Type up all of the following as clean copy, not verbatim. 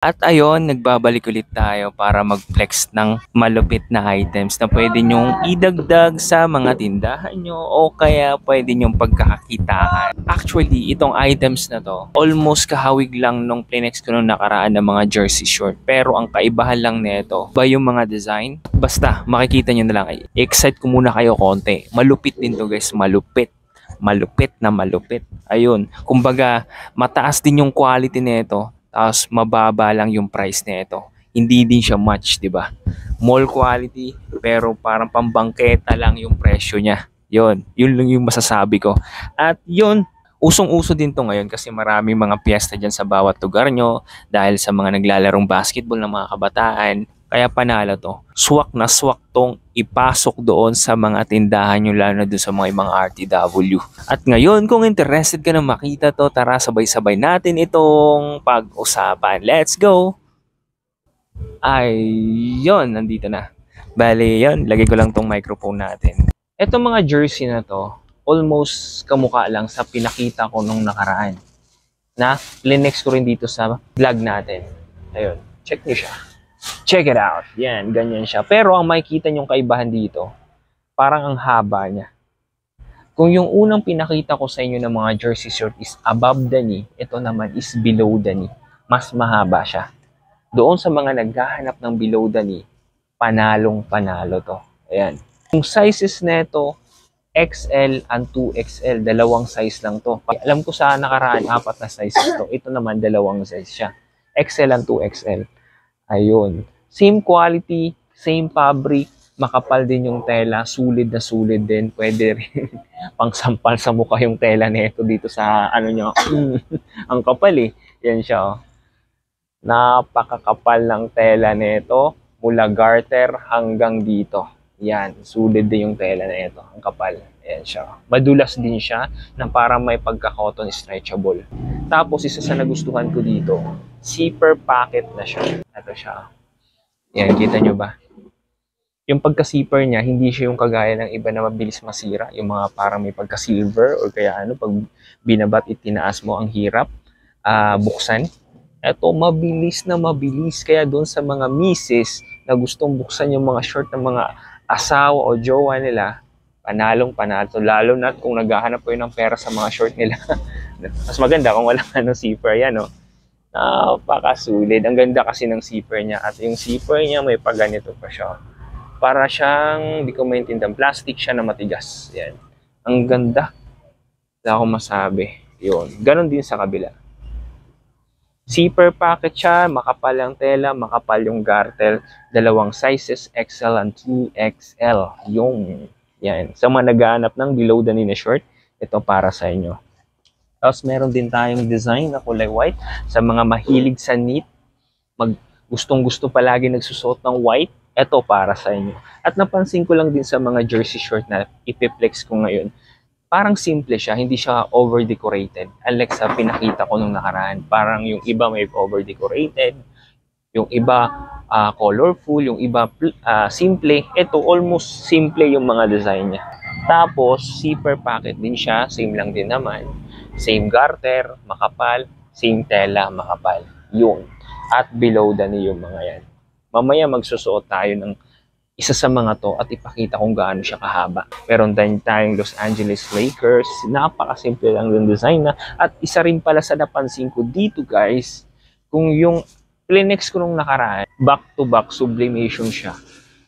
At ayun, nagbabalik ulit tayo para mag-flex ng malupit na items na pwede nyong idagdag sa mga tindahan nyo o kaya pwede nyong pagkakakitaan. Actually, itong items na to, almost kahawig lang nung Plinex ko nung nakaraan ng mga jersey short. Pero ang kaibahan lang nito, ba yung mga design? Basta, makikita nyo na lang. Excite ko muna kayo konti. Malupit din to guys, malupit. Malupit na malupit. Ayun, kumbaga, mataas din yung quality nito. Tapos mababa lang yung price nito. Hindi din siya match, 'di ba? Mall quality pero parang pambangketa lang yung presyo niya. Yun lang yung masasabi ko. At yun, usong-uso din to ngayon kasi maraming mga piyesta diyan sa bawat lugar nyo dahil sa mga naglalarong basketball ng mga kabataan. Kaya panalo to. Swak na swak tong ipasok doon sa mga tindahan nyo lalo na doon sa mga ibang RTW. At ngayon, kung interested ka na makita to, tara sabay-sabay natin itong pag-usapan. Let's go! Ayun, nandito na. Bale, yun, lagay ko lang tong microphone natin. Etong mga jersey na to, almost kamukha lang sa pinakita ko nung nakaraan. Na, linex ko rin dito sa vlog natin. Ayun, check nyo siya. Check it out. Yan, ganyan siya. Pero ang makikita nyong kaibahan dito, parang ang haba niya. Kung yung unang pinakita ko sa inyo ng mga jersey short is above the knee, ito naman is below the knee. Mas mahaba siya. Doon sa mga naghahanap ng below the knee, panalong panalo to. Ayan. Yung sizes nito, XL and 2XL, dalawang size lang to. Alam ko sa nakaraan, 4 na sizes to. Ito naman, dalawang size siya. XL and 2XL. Ayun. Same quality, same fabric, makapal din yung tela, sulit na sulit din. Pwede rin pang sampal sa mukha yung tela nito dito sa ano nyo. Ang kapal eh. Yan siya oh. Napakakapal ng tela nito mula garter hanggang dito. Yan, sulit din yung tela nito. Ang kapal. Yan siya. Madulas din siya na parang may pagka-cotton stretchable. Tapos isa sa nagustuhan ko dito, zipper pocket na siya. Ito siya. Yan, kita nyo ba? Yung pagka-zipper niya, hindi siya yung kagaya ng iba na mabilis masira. Yung mga parang may pagka-silver or kaya ano, pag binabat itinaas mo ang hirap buksan. Ito, mabilis na mabilis. Kaya doon sa mga misis na gustong buksan yung mga short ng mga asawa o jowa nila, panalong panalo. Lalo na kung naghahanap po yun ng pera sa mga short nila. Mas maganda kung walang zipper yan, no? Napakasulit. Ang ganda kasi ng zipper niya. At yung zipper niya may pagganito pa siya. Para siyang, di ko maintindihan, plastic siya na matigas. Yan. Ang ganda. Wala akong masabi. Yun. Ganon din sa kabila. Zipper pocket siya, makapal ang tela, makapal yung garter. Dalawang sizes, XL and 2XL. Yung, yan. Sa mga naghahanap ng below the knee na short, ito para sa inyo. Tapos meron din tayong design na kulay white. Sa mga mahilig sa knit, gustong-gusto palagi nagsusuot ng white, ito para sa inyo. At napansin ko lang din sa mga jersey short na ipiplex ko ngayon, parang simple siya, hindi siya over-decorated. Unlike sa pinakita ko nung nakaraan, parang yung iba may over-decorated, yung iba colorful, yung iba simple. Ito, almost simple yung mga design niya. Tapos, zipper pocket din siya, same lang din naman. Same garter, makapal, same tela, makapal. Yun. At below the knee yung mga yan. Mamaya magsusuot tayo ng isa sa mga to at ipakita kung gaano siya kahaba. Meron din tayong Los Angeles Lakers. Napakasimple lang yung design na. At isa rin pala sa napansin ko dito guys, kung yung Plinex ko nung nakaraan, back-to-back sublimation siya.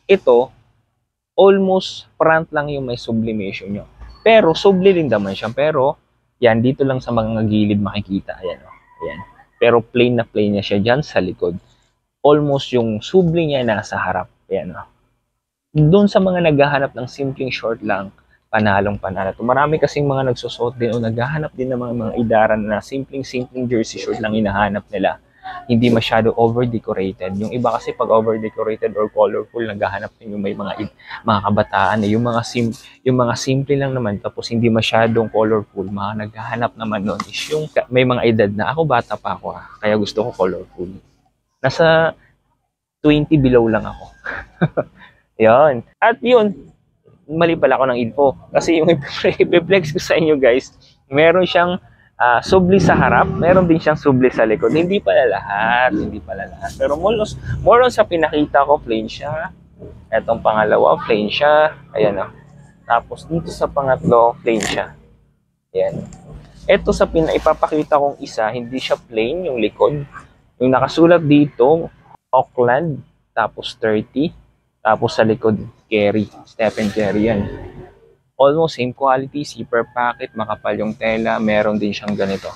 Ito, almost front lang yung may sublimation nyo. Pero subli rin naman siya. Pero yan, dito lang sa mga gilid makikita. Ayan o. Ayan. Pero plain na plain niya siya dyan sa likod. Almost yung subli niya nasa harap. Ayan o. Doon sa mga naghahanap ng simpleng short lang, panalong panalo. Marami kasing mga nagsusot din o naghahanap din ng mga idaran na simpleng jersey short lang hinahanap nila. Hindi masyado over-decorated. Yung iba kasi pag over-decorated or colorful, naghahanap din yung may mga kabataan. Yung mga simple lang naman, tapos hindi masyadong colorful, mga naghahanap naman nun is yung may mga edad na ako, bata pa ako kaya gusto ko colorful. Nasa 20 below lang ako. Yan. At yun, mali pala ako ng info. Kasi yung i-flex ko sa inyo guys, meron siyang subli sa harap, meron din siyang subli sa likod. Hindi pala lahat, hindi pala lahat. Pero more on sa pinakita ko, plain siya. Etong pangalawa, plain siya. Ayan o. Tapos dito sa pangatlo, plain siya. Ayan. Ito sa ipapakita kong isa, hindi siya plain yung likod. Yung nakasulat dito, Auckland, tapos 30. Tapos sa likod, Kerry. Stephen Kerry yan. Almost same quality, zipper pocket, makapal yung tela, meron din siyang ganito.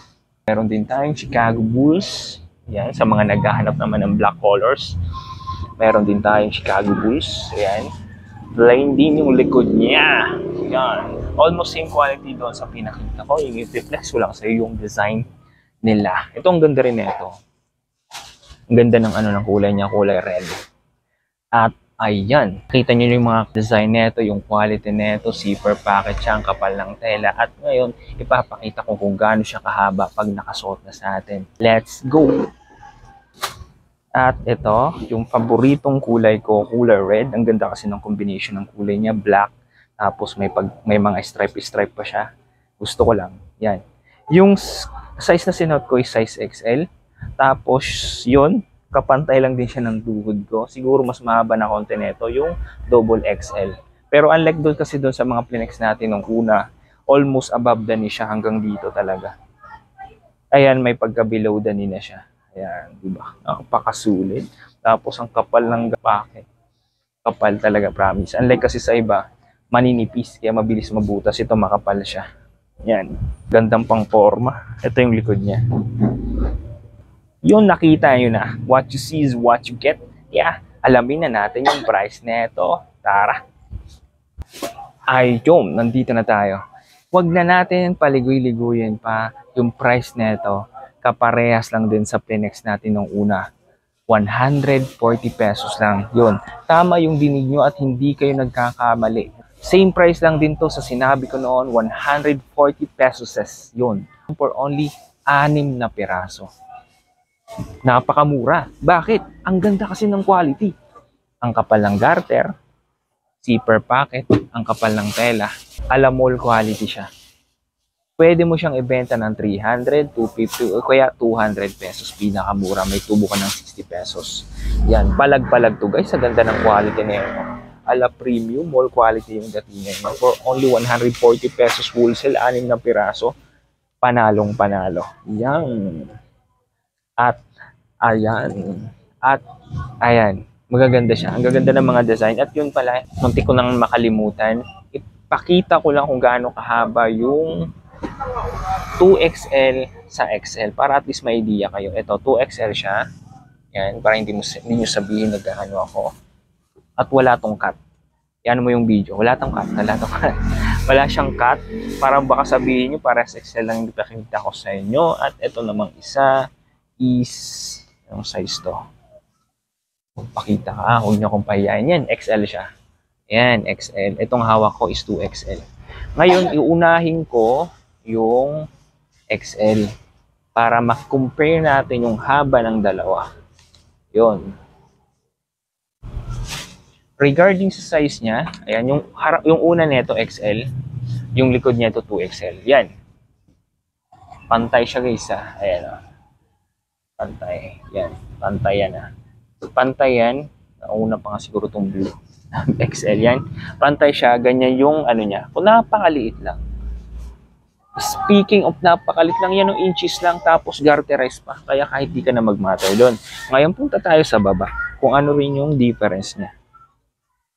Meron din tayong Chicago Bulls, yan, sa mga naghahanap naman ng black colors. Meron din tayong Chicago Bulls, yan. Plain din yung likod niya, yan. Almost same quality doon sa pinakita ko, yung i-reflex ko lang sa yung design nila. Ito ang ganda rin nito. Ang ganda ng ng kulay niya, kulay red. At ayan, kita nyo yung mga design neto, yung quality neto, zipper pocket siya, ang kapal ng tela. At ngayon, ipapakita ko kung gaano siya kahaba pag nakasuot na sa atin. Let's go! At ito, yung paboritong kulay ko, kulay red. Ang ganda kasi ng combination ng kulay niya, black. Tapos may mga stripe pa siya. Gusto ko lang. Yan. Yung size na sinuot ko is size XL. Tapos yun, kapantay lang din siya ng tuhod ko. Siguro mas mahaba na konti nito yung double XL. Pero unlike doon kasi doon sa mga Plinex natin nung una, almost above the knee siya hanggang dito talaga. Ayan, may pagka-below the knee na siya. Ayan, di ba? Napakasulit. Tapos ang kapal ng pocket. Kapal talaga, promise. Unlike kasi sa iba, maninipis, kaya mabilis mabutas. Ito makapal siya. Ayan, gandang pang forma. Ito yung likod niya. Yun, nakita nyo na. What you see is what you get. Yeah, alamin na natin yung price nito. Tara. Ay, yun, nandito na tayo. Huwag na natin paligoy-ligoyin pa yung price nito. Kaparehas lang din sa Plinex natin nung una. 140 pesos lang. Yun, tama yung dinig nyo at hindi kayo nagkakamali. Same price lang din to sa sinabi ko noon, 140 pesos. Yun, for only 6 na piraso. Napakamura. Bakit? Ang ganda kasi ng quality. Ang kapal ng garter, zipper pocket, ang kapal ng tela. Alamol quality siya. Pwede mo siyang ibenta ng 300, 250, o kaya 200 pesos. Pinakamura. May tubo ka ng 60 pesos. Yan. Palag-palag to guys. Sa ganda ng quality na yun. Ala premium, mall quality yung datingan. For only 140 pesos wholesale, 6 na piraso. Panalong panalo. Yan. At ayan, magaganda siya. Ang gaganda ng mga design. At yun pala, munti ko nang makalimutan. Ipakita ko lang kung gaano kahaba yung 2XL sa XL para at least may idea kayo. Ito, 2XL siya. Yan, para hindi nyo sabihin na gaano ako. At wala tong cut. Yan mo yung video. Wala tong cut. Wala siyang cut. Parang baka sabihin nyo, para sa XL lang yung ipakita ko sa inyo. At ito namang isa is yung size to. Pakita ka, huwag niyo akong pahiyain. Yan, XL siya. Yan, XL. Itong hawak ko is 2XL. Ngayon, iunahin ko yung XL para ma-compare natin yung haba ng dalawa. Yun. Regarding sa size niya, ayan, yung una nito XL, yung likod niya ito 2XL. Yan. Pantay siya guys ha. Ayan o. Pantay. Yan. Pantay yan ha. Pantay yan. Nauna pa nga siguro itong blue. XL yan. Pantay siya. Ganyan yung ano niya. Kung napakaliit lang. Speaking of napakaliit lang, yan yung inches lang. Tapos garterized pa. Kaya kahit di ka na mag-matter doon. Ngayon punta tayo sa baba. Kung ano rin yung difference niya.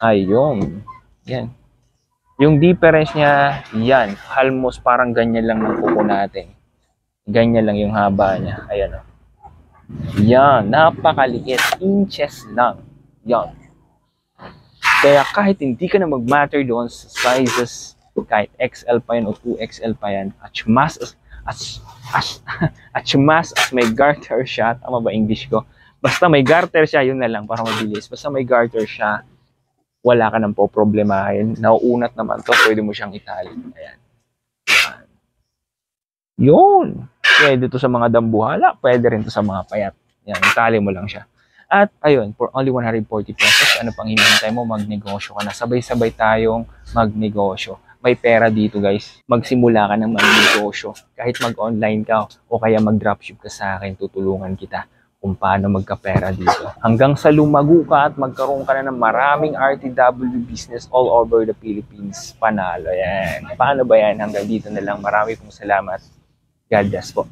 Ayun. Yan. Yung difference niya, yan. Almost parang ganyan lang ng kuko natin. Ganyan lang yung haba niya. Ayan o. Yan, napakaliit. Inches lang. Yan. Kaya kahit hindi ka na mag-matter doon sa sizes, kahit XL pa yan o 2XL pa yan, as may garter siya, tama ba English ko? Basta may garter siya, yun na lang para mabilis. Basta may garter siya, wala ka nang po-problemahin. Nauunat naman to, pwede mo siyang itali. Ayan. Yun. Pwede to sa mga dambuhala, pwede rin to sa mga payat. Yan, itali mo lang siya. At ayun, for only 140 pesos, ano pang hinihintay mo, magnegosyo ka na. Sabay-sabay tayong magnegosyo. may pera dito guys, magsimula ka ng magnegosyo. Kahit mag-online ka o kaya mag-dropship ka sa akin, tutulungan kita kung paano magkapera dito. Hanggang sa lumago ka at magkaroon ka na ng maraming RTW business all over the Philippines. Panalo yan. Paano ba yan? Hanggang dito na lang. Marami pong salamat. God bless po.